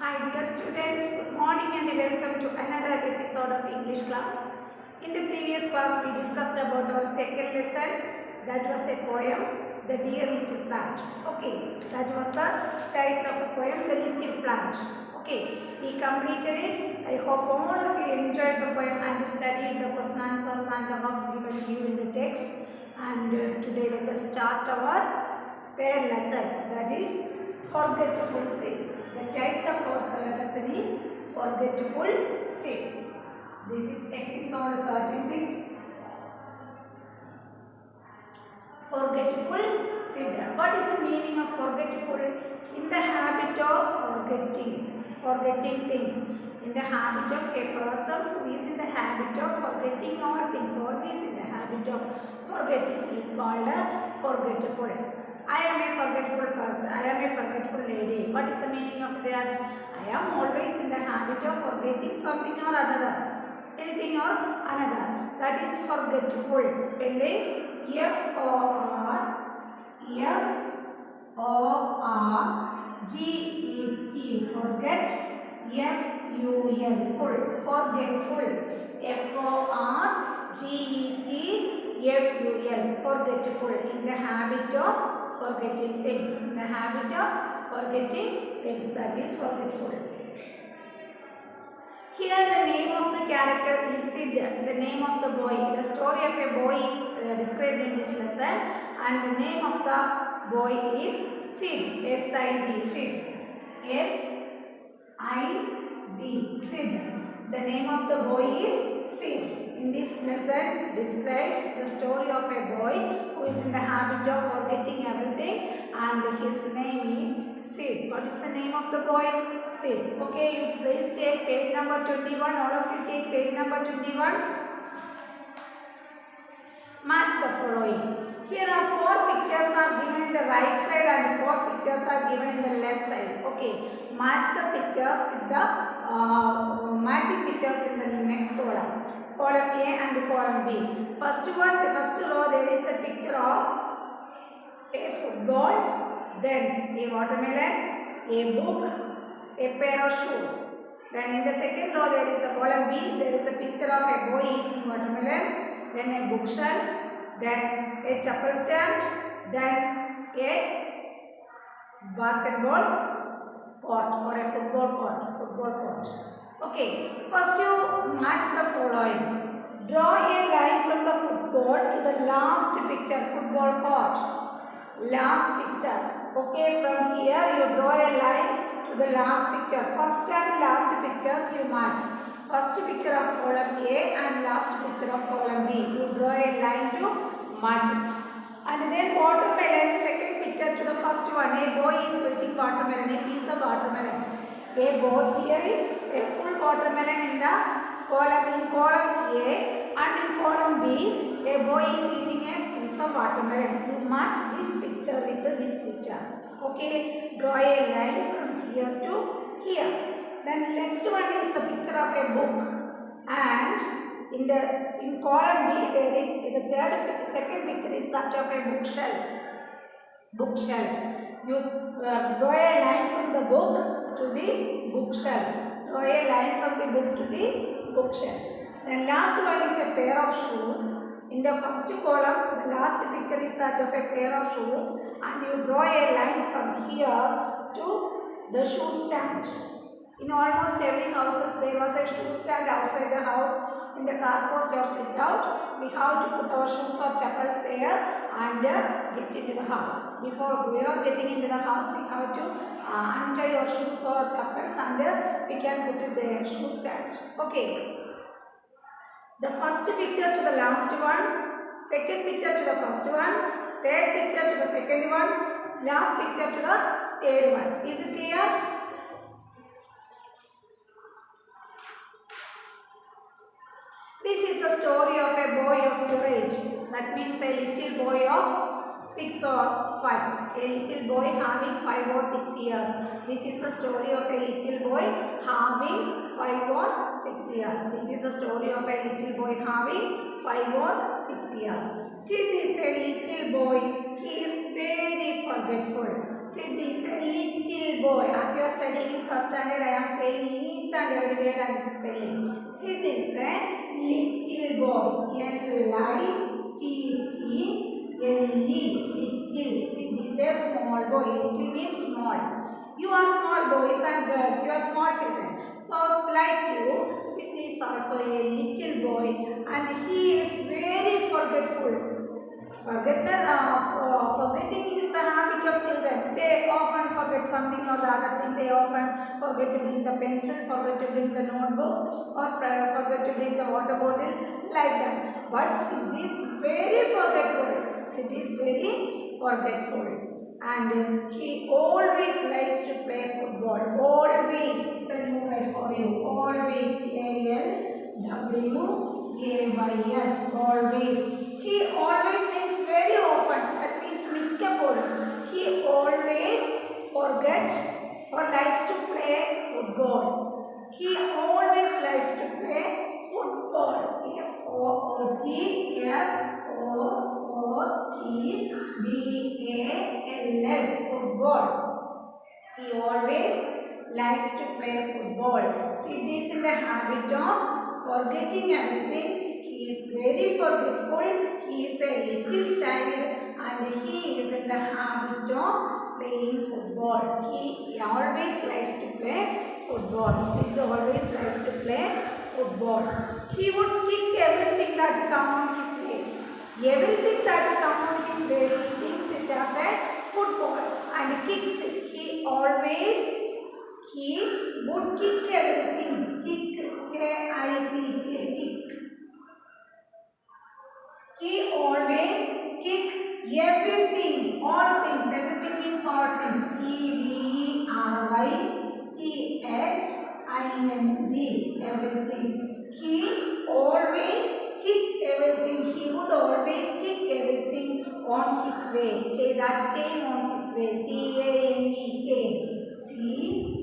Hi dear students, good morning and welcome to another episode of English class. In the previous class we discussed about our second lesson, that was a poem, The Dear Little Plant. Okay, that was the title of the poem, The Little Plant. Okay, we completed it. I hope all of you enjoyed the poem and studied the question answers and the works given to you in the text. And today let us start our third lesson, that is Forgetful Sin. The title of our third lesson is Forgetful Sin. This is episode 36. Forgetful Sin. What is the meaning of forgetful? In the habit of forgetting things. In the habit of a person who is in the habit of forgetting all things, always in the habit of forgetting is called a forgetful. I am a forgetful person. I am a forgetful lady. What is the meaning of that? I am always in the habit of forgetting something or another. Anything or another. That is forgetful. Spelling F-O-R-G-E-T. Forget. F-U-L. Full. Forgetful. F-O-R-G-E-T-F-U-L. Forgetful. In the habit of forgetting things. In the habit of forgetting things. That is forgetful. Here the name of the character is Sid, the name of the boy. The story of a boy is described in this lesson, and the name of the boy is Sid, S-I-D, Sid, S-I-D, Sid. The name of the boy is Sid. In this lesson describes the story of a boy who is in the habit of forgetting everything, and his name is Sid. What is the name of the boy? Sid. Okay, you please take page number 21. All of you take page number 21. Match the following. Here are 4 pictures are given in the right side and 4 pictures are given in the left side. Okay, match the pictures with the matching pictures in the next column. Column A and column B. First one, the first row, there is the picture of a football, then a watermelon, a book, a pair of shoes. Then in the second row, there is the column B, there is the picture of a boy eating watermelon, then a bookshelf, then a chapel stand, then a basketball court or a football court. Okay, first you match the following. Draw a line from the football to the last picture, football court. Last picture. Okay, from here you draw a line to the last picture. First and last pictures you match. First picture of column A and last picture of column B. You draw a line to match it. And then watermelon, second picture to the first one. A boy is eating watermelon, a piece of watermelon. A boy, here is a full watermelon in the column A, and in column B, a boy is eating a piece of watermelon. You match this picture with this picture. Okay, draw a line from here to here. Then next one is the picture of a book, and in column B there is the second picture is that of a bookshelf. You draw a line from the book to the bookshelf. Draw a line from the book to the bookshelf. Then last one is a pair of shoes. In the first column, the last picture is that of a pair of shoes, and you draw a line from here to the shoe stand. In almost every house there was a shoe stand outside the house. In the carport or sit out, we have to put our shoes or chappals there and get into the house. Before we are getting into the house, we have to untie our shoes or chappals and we can put it there, shoe stand. Okay. The first picture to the last one, second picture to the first one, third picture to the second one, last picture to the third one. Is it clear? This is the story of a boy of your age. That means a little boy of 6 or 5. A little boy having 5 or 6 years. This is the story of a little boy having 5 or 6 years. This is the story of a little boy having 5 or 6 years. Sid is a little boy. He is very forgetful. Sid is a little boy. As you are studying in first standard, I am saying each and every word and its spelling. Sid is a little boy. L-I-T-T-L-E. Little. Sid is a small boy. Little means small. You are small boys and girls. You are small children. So like you, Sid is also a little boy and he is very forgetful. Forgetting is the habit of children. They often forget something or the other thing. They often forget to bring the pencil, forget to bring the notebook, or forget to bring the water bottle, like that. But Sid is very forgetful. Sid is very forgetful. And he always likes to play football. Always. It's a new word for you. Always. A-L-W-A-Y-S. Always. He always means very often. That means mikkapodum. He always forgets or likes to play football. He always likes to play football. F-O-O-T-B-A-L-L. Football. He always likes to play football. Sid is in the habit of forgetting everything. He is very forgetful. He is a little child and he is in the habit of playing football. He always likes to play football. Sid always likes to play football. He would kick everything that comes on his way. Everything that comes on his way, he thinks it as a football and kicks it. He would kick everything. Kick, K-I-C-K, kick. He always kick everything, all things. Everything means all things. E-V-E-R-Y-T-H-I-N-G, everything. He always kick everything. He would always kick everything on his way. Okay, that came on his way. C-A-M-E-K. C-A-M-E-K.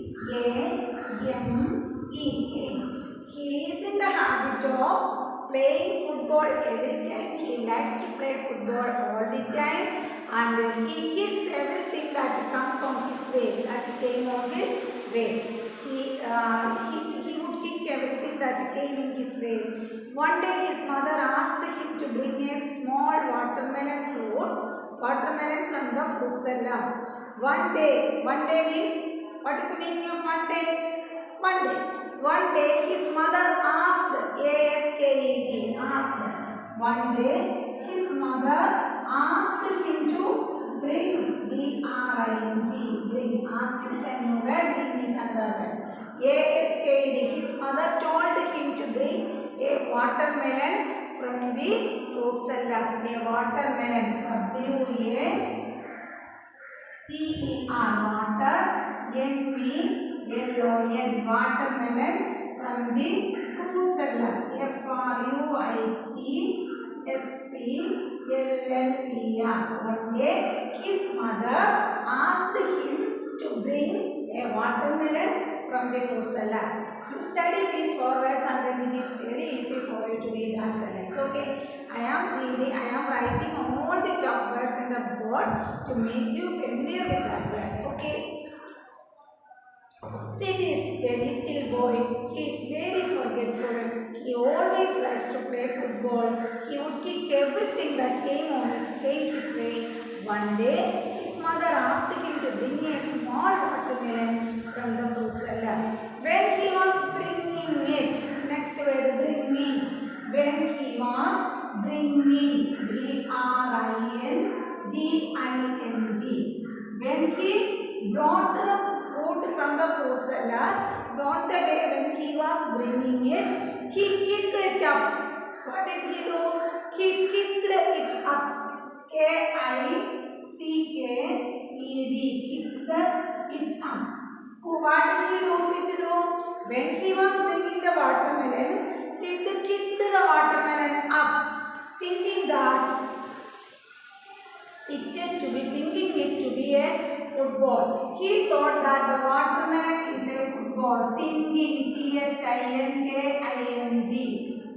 He is in the habit of playing football every time. He likes to play football all the time and he kicks everything that comes on his way, that came on his way. He would kick everything that came in his way. One day his mother asked him to bring a small watermelon from the fruit seller. One day means, what is the meaning of one day? One day his mother asked, A-S-K-E-D, asked. One day his mother asked him to bring, B-R-I-N-G, bring. Ask is a new word, bring is another word. A-S-K-E-D, his mother told him to bring a watermelon from the fruit seller. A watermelon, W-A-T-E-R, water, N-P-L-O-N, watermelon from the fruit seller. F-R-U-I-T-S-C-L-L-E-R. One day his mother asked him to bring a watermelon from the fruit seller. You study these four words and then it is very easy for you to read and select. Okay, I am writing all the top words in the board to make you familiar with that word. Okay. Sid is a little boy. He is very forgetful. He always likes to play football. He would kick everything that came his way. One day, his mother asked him to bring a small watermelon from the fruit seller. When he was bringing it, next word, bringing. When he was bringing, B-R-I-N-G-I-N-G. When he brought the fruit from the fruit seller, not the way when he was bringing it, he kicked it up. What did he do? He kicked it up. K-I-C-K-E-D, kicked it up. What did he do? Sid do? When he was bringing the watermelon, Sid kicked the watermelon up, thinking it to be a football. He thought that the watermelon is a football. Thinking, T-H-I-N-K-I-N-G,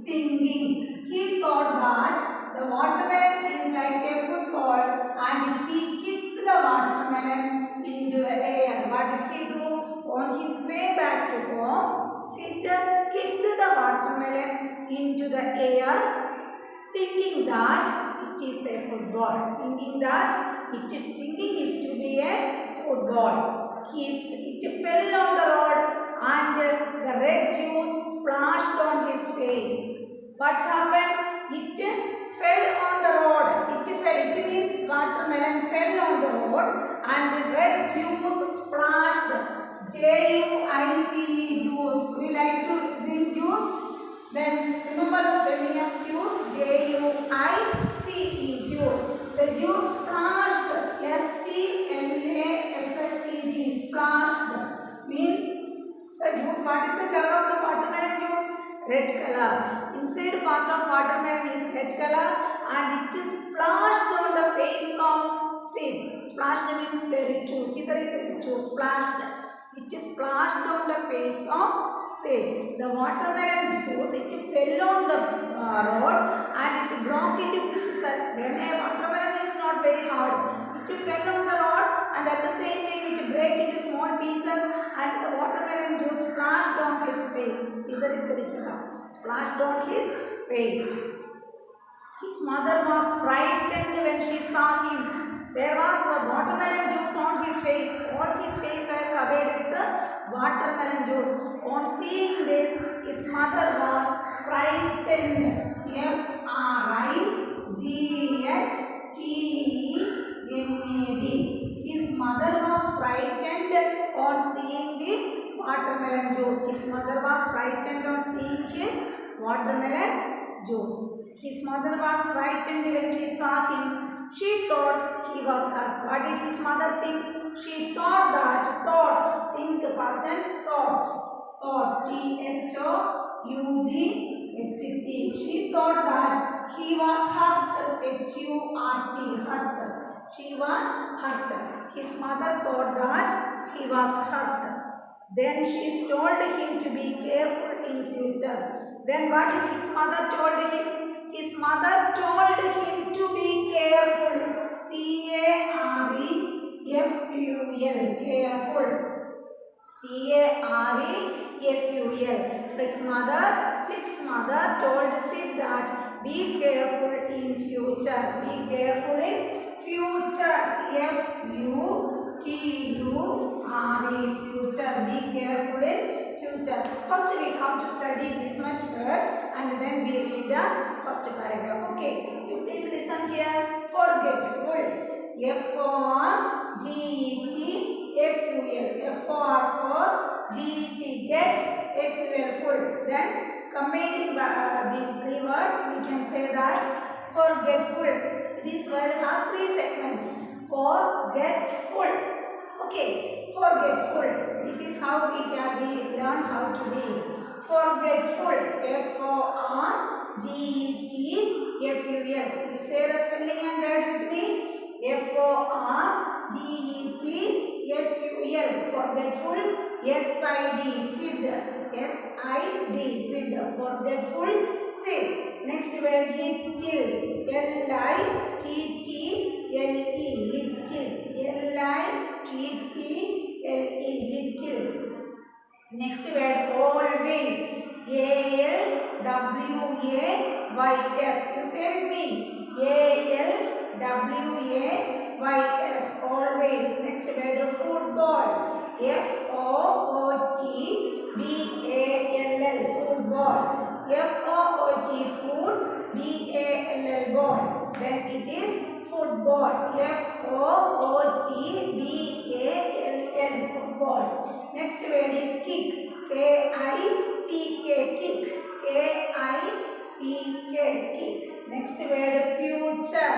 thinking. He thought that the watermelon is like a football and he kicked the watermelon into the air. What did what he do? On his way back to home, Sid kicked the watermelon into the air, thinking that it is a football. Thinking it to be a football. It fell on the road and the red juice splashed on his face. What happened? It fell on the road. It means watermelon fell on the road and red juice splashed. Juice. Do you like to drink juice? Then remember the spelling of juice. Juice. The juice splashed. Splashed. Splashed means the juice. What is the color of the watermelon juice? Red color. Inside part of watermelon is red color and it is splashed on the face of Sid. Splashed means terichu. Splashed. It is splashed on the face of Sid. The watermelon juice, it fell on the road and it broke into pieces. Then a watermelon is not very hard. It fell on the road and at the same time it break into small pieces and the watermelon juice splashed on his face. Splashed on his face. His mother was frightened when she saw him. There was a watermelon juice on his face. All his face were covered with the watermelon juice. On seeing this, his mother was frightened. Frightened. His mother was frightened on seeing the watermelon juice. His mother was frightened on seeing his watermelon juice. His mother was frightened when she saw him. She thought he was hurt. What did his mother think? She thought that, think past tense, thought, T-H-O-U-G-H-T. She thought that he was hurt, H-U-R-T, hurt. She was hurt. His mother thought that he was hurt. Then she told him to be careful in future. Then what did his mother told him? His mother told him to be careful. C-A-R-E-F-U-L. Careful. C-A-R-E-F-U-L. His mother, Sid's mother, told Sid that be careful in future. Be careful in future. F-U-T-U-R-E. Future. Be careful in future. First we have to study this much words and then we read the first paragraph. Okay. You please listen here. Forgetful. F-O-R-G-E-T-F-U-L. F-O-R-G-E-T. Get. F-U-L. Full. Then combining these three words we can say that forgetful. This word has three segments. Forgetful. Okay. Forgetful. This is how we learn how to read. Forgetful. F-O-R-G-E-T-F-U-L. You say the spelling and write with me. F-O-R-G-E-T-F-U-L. Forgetful. S-I-D. Sid. S-I-D. Sid. Forgetful. Sid. Next word little. L-I-T-T-L-E. Little. L-I-T-T-L-E. Little. Next word always. A-L-W-A-Y-S. You say with me. A-L-W-A-Y-S. Always. Next word football. F-O-O-T-B-A-L-L. Football. F-O-O-T. Food. B-A-L-L. Ball. Then it is football. F-O-O-T-B-A-L-L. Football. Next word is kick. K-I-C-K. Kick. K-I-C-K. Kick. Next word future.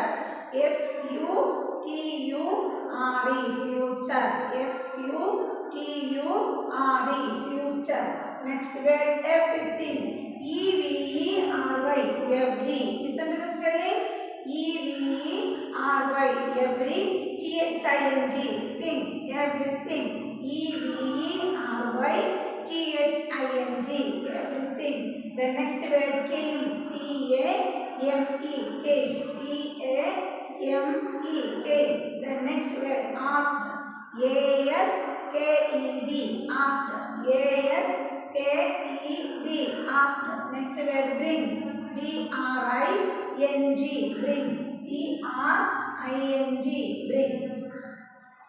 F-U-T-U-R-E. Future. F-U-T-U-R-E. Future. Next word everything. E-V-E-R-Y. Every. Listen to the spelling. E-V-E-R-Y. Every. T-H-I-N-G. Thing. Everything. E-V-E-R-Y. T-H-I-N-G. Everything. The next word came. C-A-M-E. Came. C-A-M-E. Came. The next word asked. A-S-K-E.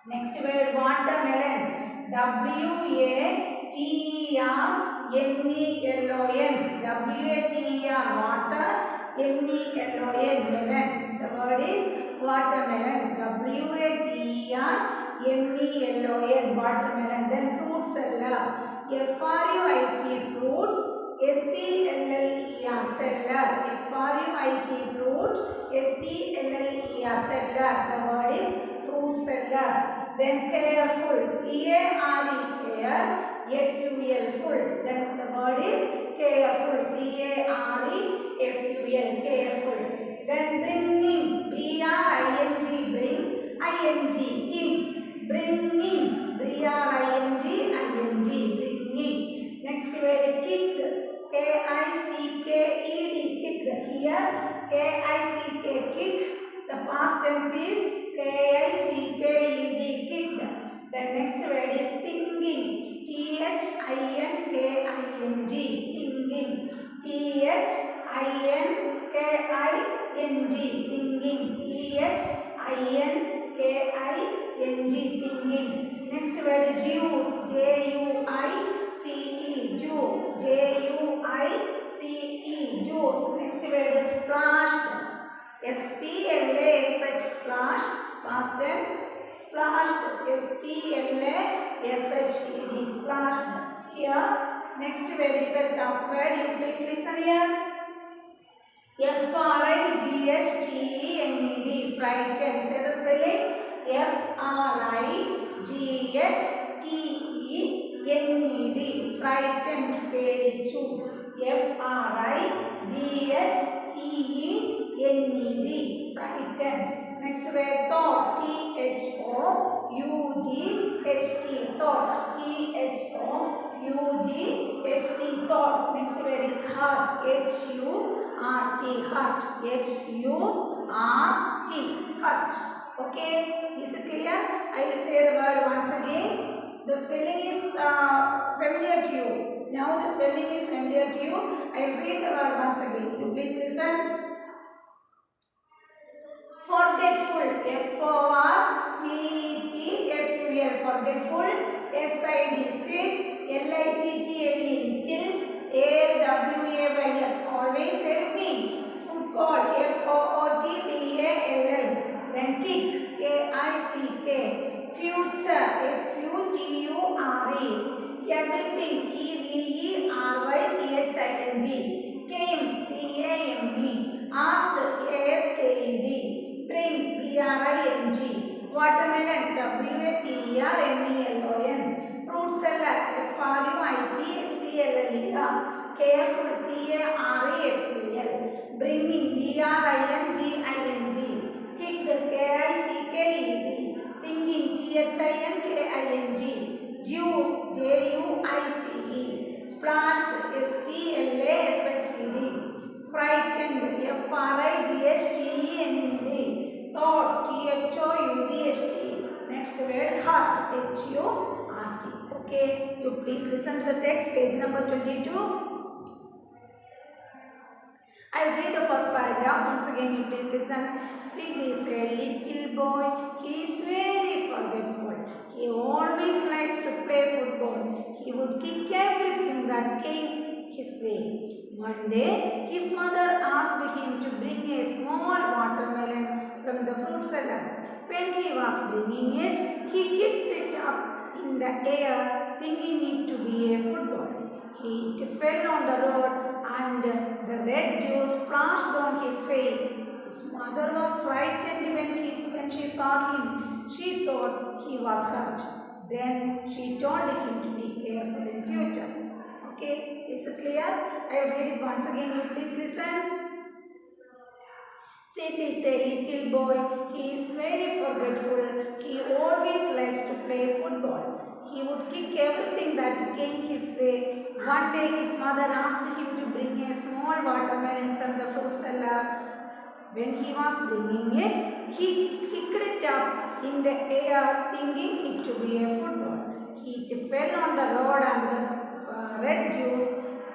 Next word watermelon. W-A-T-E-R-M-E-L-O-N. W-A-T-E-R water. M-E-L-O-N melon. The word is watermelon. W-A-T-E-R-M-E-L-O-N watermelon. Then fruit seller. F-R-U-I-T fruits. S-E-L-L-E-R seller. F-R-U-I-T fruit. S-E-L-L-E-R seller. The word is fruit seller. Then careful. C-A-R-E care. F-U-L full. Then the word is careful. C-A-R-E F-U-L careful. Then bringing. B-R-I-N-G bring. I-N-G in. Bringing. B-R-I-N-G I-N-G bringing. Next word kicked. K-I-C-K-E-D kicked. Here K-I-C-K kick. The past tense is K-I-C-K-E-D kicked. The next word is thinking. T-H-I-N-K-I-N-G thinking. T-H-I-N-K-I-N-G thinking. T-H-I-N-K-I-N-G thinking. Next word is juice. J-U-I-C-E juice. J-U-I-C-E juice. Next word is splashed. S-P-L-A-S-H splash. Past tense splashed. S-P-L-A-S-H-E-D splashed. Here next word is a tough word. You please listen here. F-R-I-G-H-T-E-N-E-D frightened. Say the spelling. F-R-I-G-H-T-E-N-E-D frightened. പേടിച്ചു. F-R-I-G-H-T-E-N-E-D frightened. Next word thought. T-H-O-U-G-H-T thought. T-H-O-U-G-H-T thought. Next word is heart. H-U-R-T heart. H-U-R-T heart. Okay, is it clear? I will say the word once again. The spelling is familiar to you. Now the spelling is familiar to you. I will read the word once again. You please listen. Forgetful. F-O-R-G-E-T-F-U-L forgetful. S-I-D sit. L-I-T-T-L-E little. A-L-W-A-Y-S always say with me. Football. F-O-O-T-B-A-L-L. Then kick. K-I-C-K. Future. F-U-T-U-R-E. Everything. E-V-E-R-Y-T-H-I-N-G. Came. C-A-M-E. Asked. A-S-K-E-D. Bring. B-R-I-N-G. Watermelon. W-A-T-E-R-M-E-L-O-N. Fruit seller. F-R-U-I-T-S-E-L-L-E-R. Careful. C-A-R-E-F-U-L. Bringing. B-R-I-N-G-I-N-G. Kicked. K-I-C-K-E-D. Thinking. T-H-I-N-K-I-N-G. Juice. J-U-I-C-E. Splashed. S-P-L-A-S-H-E-D. Frightened. F-R-I-G-H-T-E-N-E-D. Thought. T-H-O-U-G-H-T. Next word heart. H-U-R-T. Okay, you please listen to the text, page number 22. I will read the first paragraph. Once again, you please listen. See, this a little boy. He is very forgetful. He always likes to play football. He would kick everything that came his way. One day, his mother asked him to bring a small watermelon from the fruit cellar. When he was bringing it, he kicked it up in the air, thinking it to be a football. It fell on the road and the red juice splashed on his face. His mother was frightened when she saw him. She thought he was hurt. Then she told him to be careful in future. Okay, is it clear? I will read it once again. You please listen. Sid is a little boy. He is very forgetful. He always likes to play football. He would kick everything that came his way. One day his mother asked him to bring a small watermelon from the fruit cellar. When he was bringing it, he kicked it up in the air, thinking it to be a football. It fell on the road and the red juice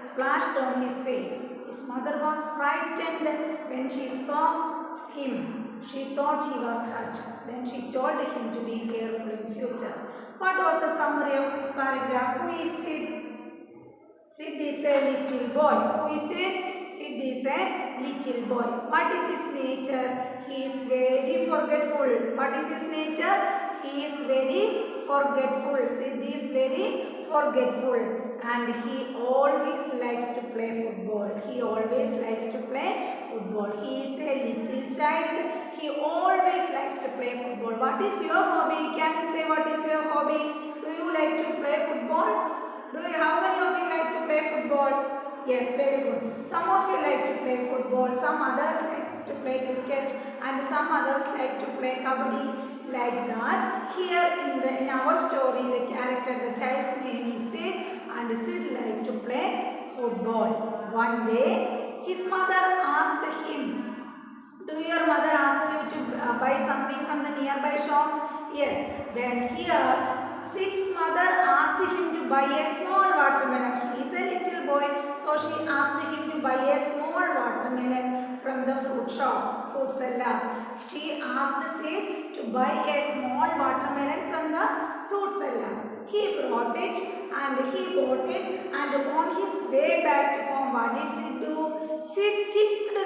splashed on his face. His mother was frightened when she saw him. She thought he was hurt. Then she told him to be careful in future. What was the summary of this paragraph? Who is Sid? Sid is a little boy. Who is Sid? Sid is a little boy. What is his nature? He is very forgetful. What is his nature? He is very forgetful. Sid is very forgetful. And he always likes to play football. He always likes to play football. He is a little child. He always likes to play football. What is your hobby? Can you say what is your hobby? Do you like to play football? How many of you like to play football? Yes, very good. Some of you like to play football. Some others like to play cricket. And some others like to play kabaddi. Like that. Here in our story, the character, the child's name is Sid. And Sid liked to play football. One day, his mother asked him, do your mother ask you to buy something from the nearby shop? Yes. Then here, Sid's mother asked him to buy a small watermelon. He is a little boy, so she asked him to buy a small watermelon from the fruit shop, fruit seller. She asked Sid to buy a small watermelon from the fruit seller. He brought it and he bought it, and on his way back to home, what did Sid do? Sid kicked the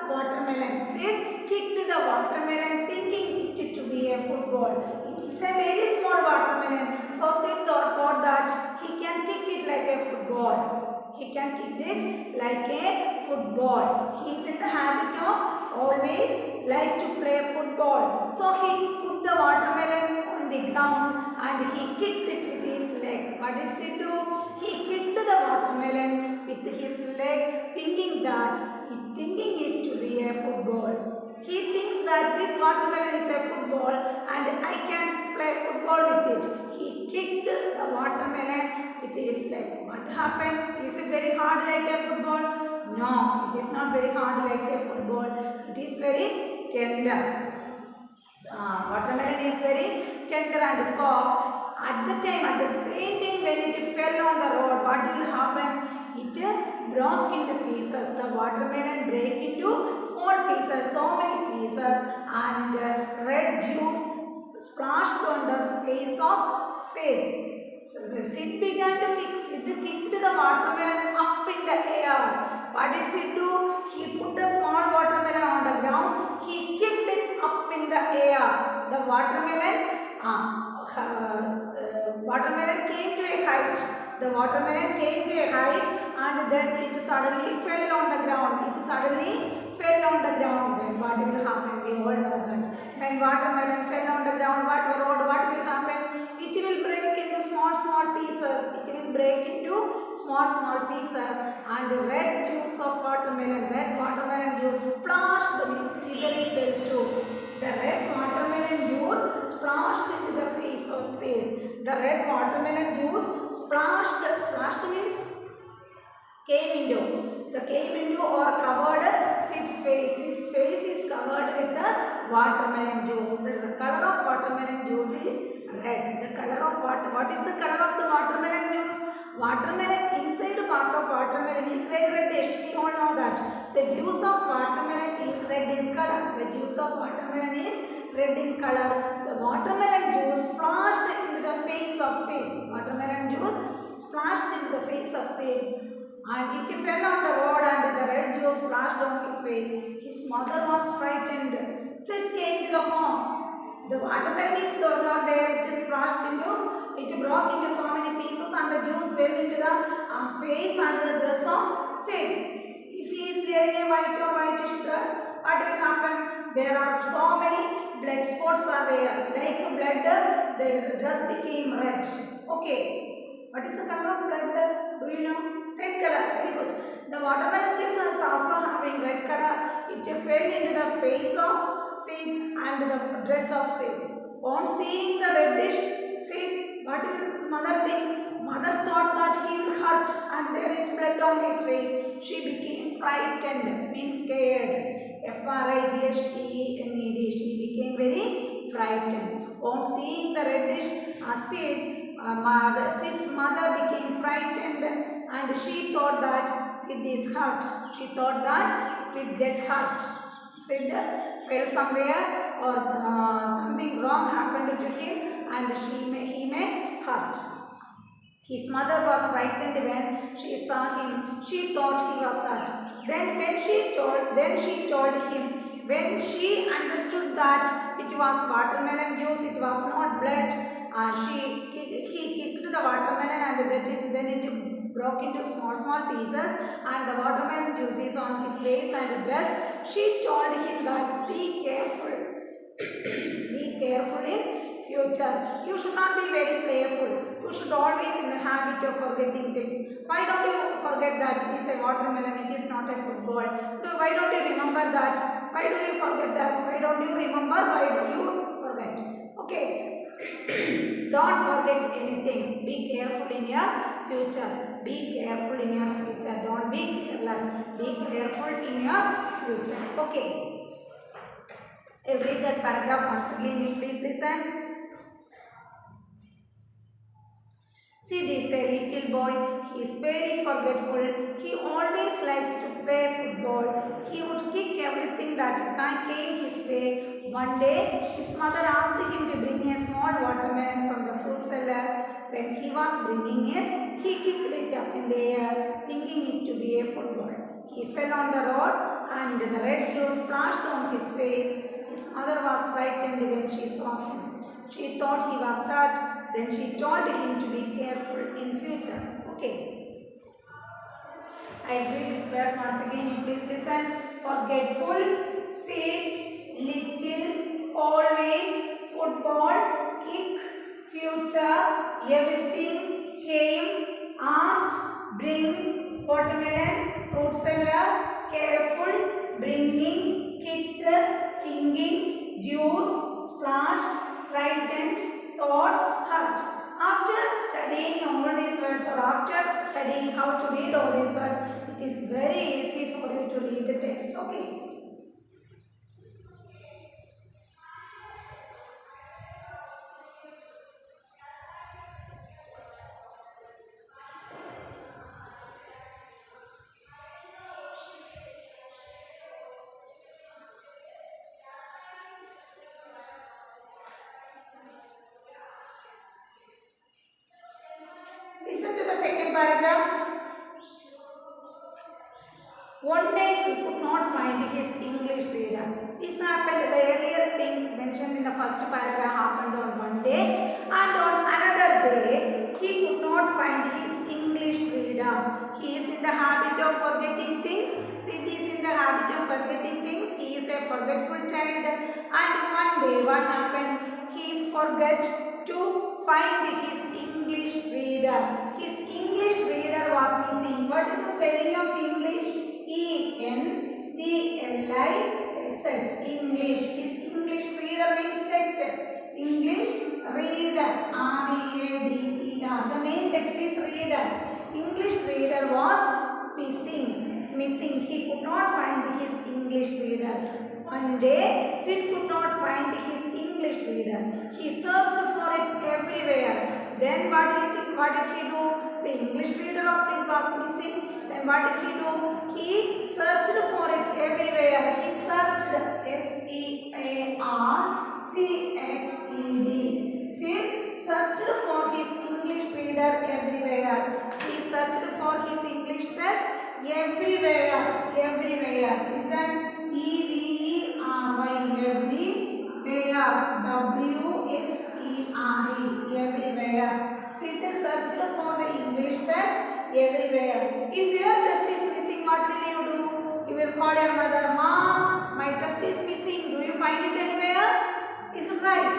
watermelon. Sid kicked the watermelon thinking it to be a football. It is a very small watermelon. So Sid thought that he can kick it like a football. He can kick it like a football. He is in the habit of always like to play football. So he put the watermelon on the ground and he kicked it with his leg. What did Sid do? He kicked the watermelon with his leg, thinking it to be a football. He thinks that this watermelon is a football and I can play football with it. He kicked the watermelon with his leg. What happened? Is it very hard like a football? No, it is not very hard like a football. It is very tender. Watermelon is very tender and soft. At the same time when it fell on the road, what will happen? It broke into pieces. The watermelon break into small pieces, so many pieces, and red juice splashed on the face of Sid. So Sid began to kick. Sid kicked the watermelon up in the air. What did Sid do? He put a small watermelon on the ground. He kicked it up in the air. The watermelon came to a height. The watermelon came to a height and then it suddenly fell on the ground. Then what will happen? We all know that. When watermelon fell on the ground, what will happen? It will break into small pieces. And the red juice of red watermelon juice splashed, means jiggering too. The red watermelon juice splashed into the face of Sid. The red watermelon juice splashed means came into or covered Sid's face. Sid's face is covered with the watermelon juice. The color of watermelon juice is red. The color of what is the color of the watermelon juice? Watermelon, inside part of watermelon is very reddish. We all know that. The juice of watermelon is red in color. The watermelon juice splashed into the face of Sid. And it fell on the road and the red juice splashed on his face. His mother was frightened. Sid came to the home. The watermelon is not there. It broke into so many pieces and the juice fell into the face and the dress of Sid. If he is wearing a white or whitish dress, what will happen? There are so many blood spots are there. Like blood, the dress became red. Okay. What is the color of blood? Do you know? Red color. Very good. The watermelon juice is also having red color. It fell into the face of Sid and the dress of Sid. On seeing the reddish Sid, what will mother think? Mother thought that he will hurt and there is blood on his face. She became frightened, means scared. Frightened. She became very frightened. On seeing the reddish Sid, Sid's mother became frightened and she thought that Sid is hurt. Sid fell somewhere or something wrong happened to him and he may hurt. His mother was frightened when she saw him. She thought he was hurt. Then she told him. When she understood that it was watermelon juice, it was not blood, he kicked the watermelon and then it broke into small pieces and the watermelon juice is on his face and dress. She told him that be careful. Be careful in future. You should not be very playful. You should always in the habit of forgetting things. Why don't you forget that it is a watermelon, it is not a football? Why don't you remember that? Why do you forget that? Why don't you remember? Why do you forget? Okay. Don't forget anything. Be careful in your future. Be careful in your future. Don't be careless. Be careful in your future. Okay. I'll read that paragraph once again. You please listen. See, this a little boy. He is very forgetful. He always likes to play football. He would kick everything that came his way. One day, his mother asked him to bring a small watermelon from the fruit cellar. When he was bringing it, he kicked it up in the air, thinking it to be a football. He fell on the road and the red juice splashed on his face. His mother was frightened when she saw him. She thought he was hurt. Then she told him to be careful in future. Okay. I read this verse once again. You please listen. Forgetful, sit, little, always, football, kick, future, everything, came, asked, bring, watermelon, fruit cellar, careful, bringing, kicked, thinking, juice, splashed, frightened, thought, hurt. After studying all these words or after studying how to read all these words, it is very easy for you to read the text. Okay. Listen to the second paragraph. One day he could not find his English reader. This happened, the earlier thing mentioned in the first paragraph happened on one day, and on another day he could not find his English reader. He is in the habit of forgetting things. Sid is in the habit of forgetting things. He is a forgetful child, and one day what happened? He forgot to find his English reader. His English reader was missing. What is the spelling of English? E-N-G-L-I-S-H. English. His English reader means text. English reader. R-E-A-D-E-R. The main text is reader. English reader was missing. He could not find his English reader. One day, Sid could not find his English reader. He searched for it everywhere. Then what did he do? The English reader of Sid was missing. Then what did he do? He searched for it everywhere. He searched. S-E-A-R-C-H-E-D. Sid searched for his English reader everywhere. He searched for his English test everywhere. Listen. E-V-E-R-Y. Everywhere. W-H-E-R-E. Everywhere. Sid searched for the English test everywhere. If your test is missing, what will you do? You will call your mother. Ma, my test is missing. Do you find it anywhere? Is it right?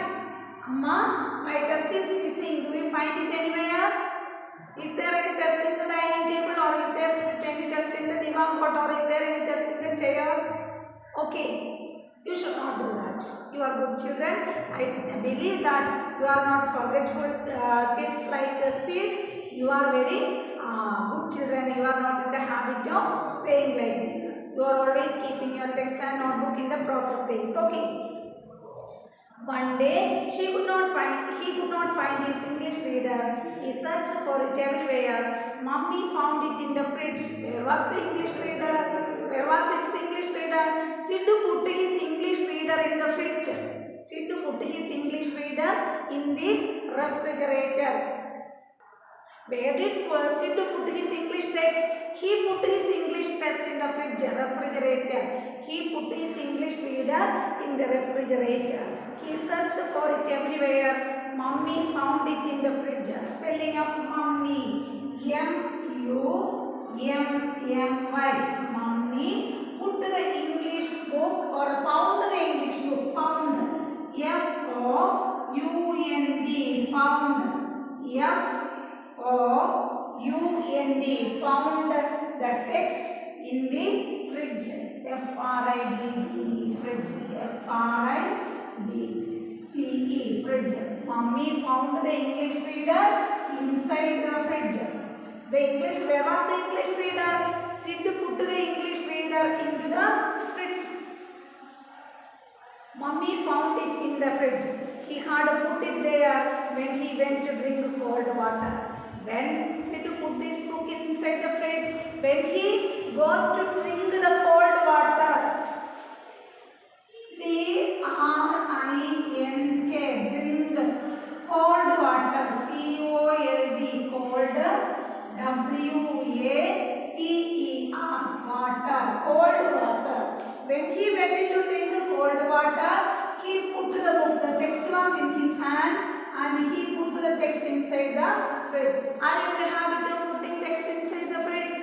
Amma, my test is missing. Do you find it anywhere? Is there any test in the dining table, or is there any test in the divan cot, or is there any test in the chairs? Okay. You should not do that. You are good children. I believe that you are not forgetful kids like Sid. You are very good children. You are not in the habit of saying like this. You are always keeping your text and notebook in the proper place. Okay. One day he could not find his English reader. He searched for it everywhere. Mummy found it in the fridge. Where was the English reader? Where was its English reader? Sid put his English reader reader in the fridge. Sidhu put his English reader in the refrigerator. Where did Sidhu put his English text? He put his English text in the fridge, refrigerator. He put his English reader in the refrigerator. He searched for it everywhere. Mummy found it in the fridge. Spelling of mummy. M-U-M-M-Y. Mummy put the English book or found the English book. Found. F-O-U-N-D. Found. F-O-U-N-D. Found the text in the fridge. F-R-I-D-G-E. Fridge. F-R-I-D-G-E. Fridge. Mummy found the English reader inside the fridge. The English, where was the English reader? Sid put the English reader into the fridge. Mummy found it in the fridge. He had put it there when he went to drink cold water. When Sid put this book inside the fridge, when he got to drink the cold water. D-R-I-N-K, drink cold water. C-O-L-D, cold. W-A-T-E-R, water, cold water. When he went to drink the cold water, he put the book. The text was in his hand and he put the text inside the fridge. Are you in the habit of putting text inside the fridge?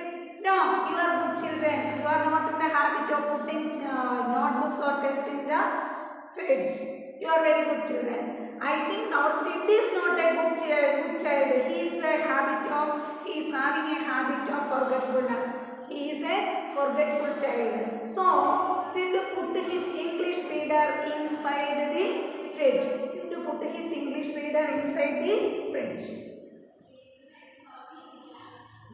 No, you are good children. You are not in the habit of putting notebooks or text in the fridge. You are very good children. I think our Sid is not a good child. He is having a habit of forgetfulness. He is a forgetful child. So Sid put his English reader inside the fridge. Sid put his English reader inside the fridge.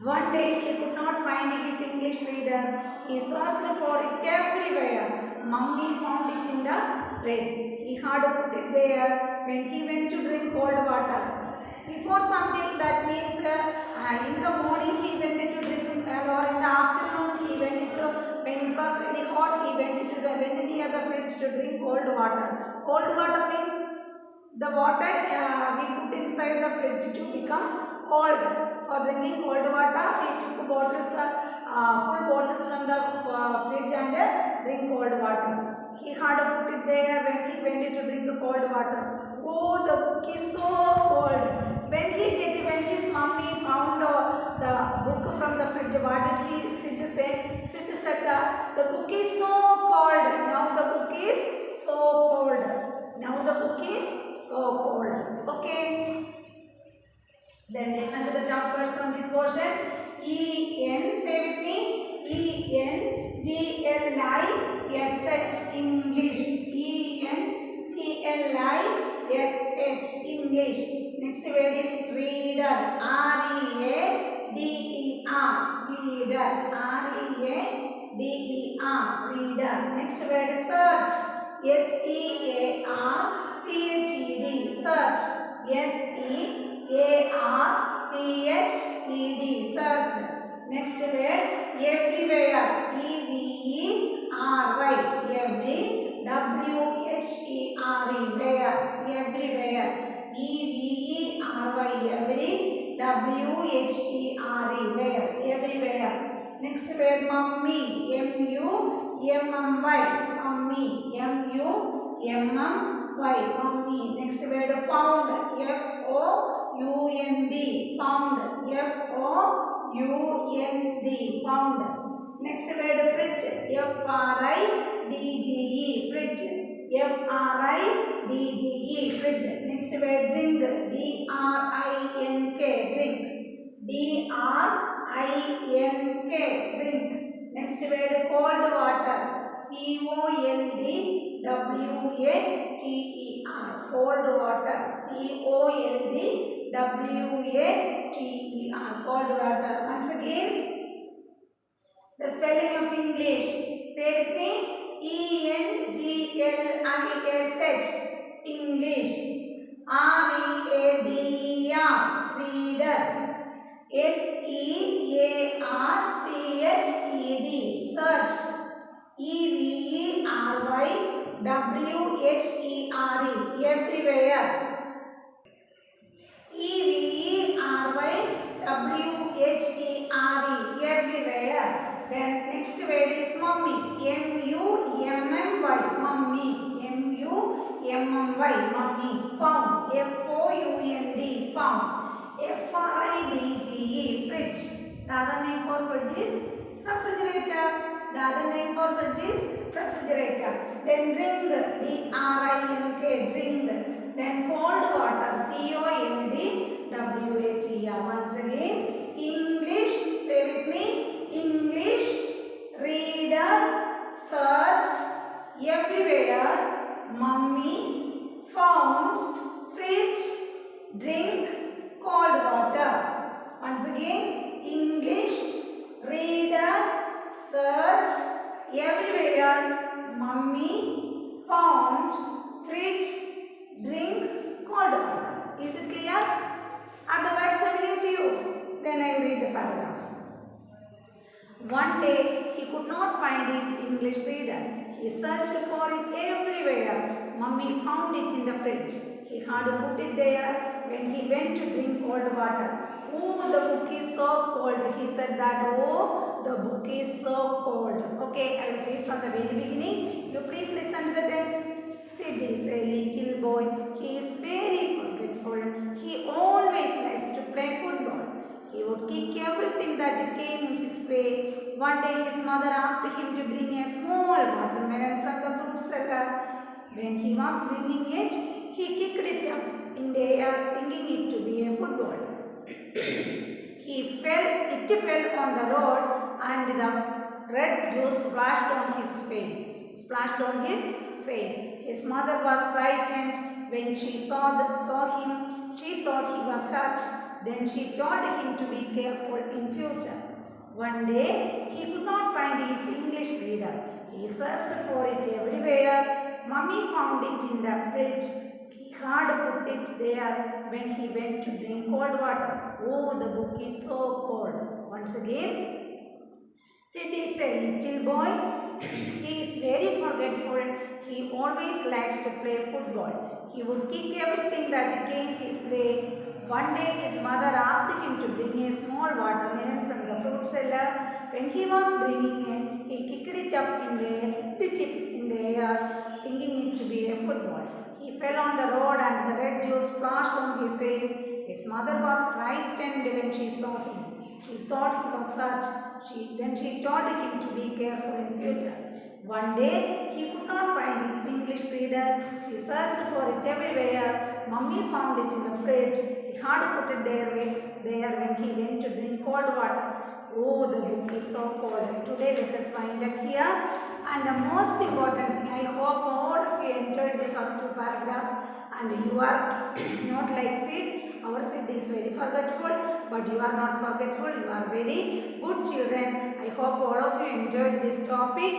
One day he could not find his English reader. He searched for it everywhere. Mummy found it in the fridge. He had put it there when he went to drink cold water. Before something, that means in the morning he went to drink, or in the afternoon he went to, when it was very hot, he went near the fridge to drink cold water. Cold water means the water we put inside the fridge to become cold. For drinking cold water, we took bottles, full bottles from the fridge and drink cold water. He had put it there when he went to drink the cold water. Oh, the book is so cold. When his mummy found the book from the fridge, what did Sid say? Sid said that the book is so cold. Now the book is so cold. Now the book is so cold. Okay. Then listen to the top words from this portion. E-N, say with me. E-N-G-L-I-S-H, English. E-N-G-L-I-S-H, English. Next word is reader. R-E-A-D-E-R, reader. R-E-A-D-E-R, reader. Next word is search. S-E-A-R-C-H-E-D, search. S-E-A-R-C-H-E-D, search. Next word, everywhere. E-V-E-R-Y, every. W-H-E-R-E, where. Everywhere. E-V-E-R-Y, every. W-H-E-R-E, where. Everywhere. Next word, mummy. M-U-M-M-Y, mummy. M-U-M-M-Y, mummy. Next word, found. F-O-U-N-D, found. F-O-U-N-D, found. Next word, fridge. F-R-I-D-G-E, fridge. F-R-I-D-G-E, fridge. Next word, drink. D-R-I-N-K, drink. D-R-I-N-K, drink. Next word, cold water. C-O-L-D-W-A-T-E-R, cold water. C-O-L-D-W-A-T-E-R, cold water. Once again, the spelling of English. Say with me. E-N-G-L-I-S-H, English. R-E-A-D-E-R, reader. S-E-A-R-C-H-E-D, search. E-V-E-R-Y, W-H-E-R-E, everywhere. E-V-E-R-Y, W-H-E-R-E, everywhere. Then next word is mummy, M-U-M-M-Y, mummy, M-U-M-M-Y, mummy. Found, F-O-U-N-D, found. F-R-I-D-G-E, fridge. The other name for fridge is refrigerator. The other name for fridge is refrigerator. Then drink, D-R-I-N-K, drink. Then cold water, C-O-N-D-W-A-T-R. Once again, English, say with me, English, reader, searched, everywhere, mummy, found, fridge, drink, cold water. Once again, English, reader, searched, everywhere, mummy, found, fridge, drink, cold water. Is it clear? Are the words familiar to you? Then I will read the paragraph. One day he could not find his English reader. He searched for it everywhere. Mummy found it in the fridge. He had put it there when he went to drink cold water. Oh, the book is so cold. He said that, oh, the book is so cold. Okay, I will read from the very beginning. You please listen to the text. Sid is a little boy. He is very forgetful. He always likes to play football. He would kick everything that came his way. One day his mother asked him to bring a small watermelon from the fruit cellar. When he was bringing it, he kicked it up in the air, thinking it to be a football. It fell on the road and the red juice splashed on his face. His mother was frightened when she saw him. She thought he was hurt. Then she told him to be careful in future. One day he could not find his English reader. He searched for it everywhere. Mummy found it in the fridge. He had put it there when he went to drink cold water. Oh, the book is so cold. Once again, Sid is a little boy. He is very forgetful. He always likes to play football. He would kick everything that came his way. One day his mother asked him to bring a small watermelon from the fruit cellar. When he was bringing it, he kicked it up in the air, thinking it to be a football. He fell on the road and the red juice splashed on his face. His mother was frightened when she saw him. She thought he was hurt. Then she told him to be careful in future. One day he could not find his English reader. He searched for it everywhere. Mummy found it in the fridge. He had put it there when he went to drink cold water. Oh, the book is so cold. Today let us wind up here. And the most important thing, I hope all of you entered the first two paragraphs and you are not like Sid. Our Sid is very forgetful, but you are not forgetful. You are very good children. I hope all of you enjoyed this topic.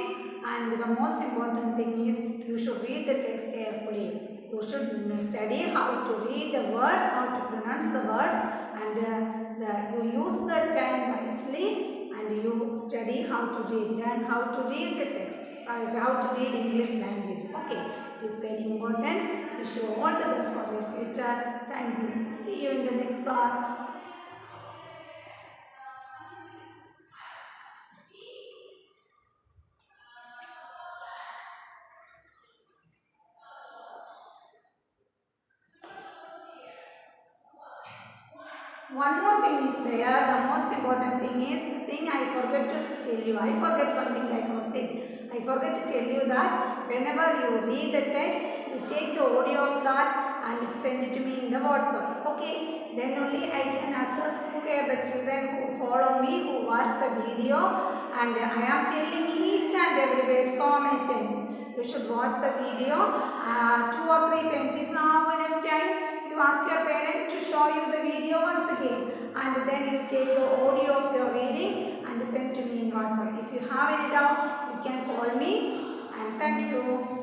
And the most important thing is you should read the text carefully. You should study how to read the words, how to pronounce the words, and you use the time wisely. And you study how to read, learn how to read the text, how to read English language. Okay, it is very important. Wish you all the best for your future. Thank you. See you in the next class. One more thing is there. The most important thing is the thing I forget to tell you. I forget something like I said. I forget to tell you that whenever you read the text, you take the audio of that and send it to me in the WhatsApp. Okay? Then only I can assess who are the children who follow me, who watch the video, and I am telling each and every word so many times. You should watch the video 2 or 3 times. If you have enough time, you ask your parent to show you the video once again, and then you take the audio of your reading and send to me in WhatsApp. If you have any doubt, you can call me, and thank you.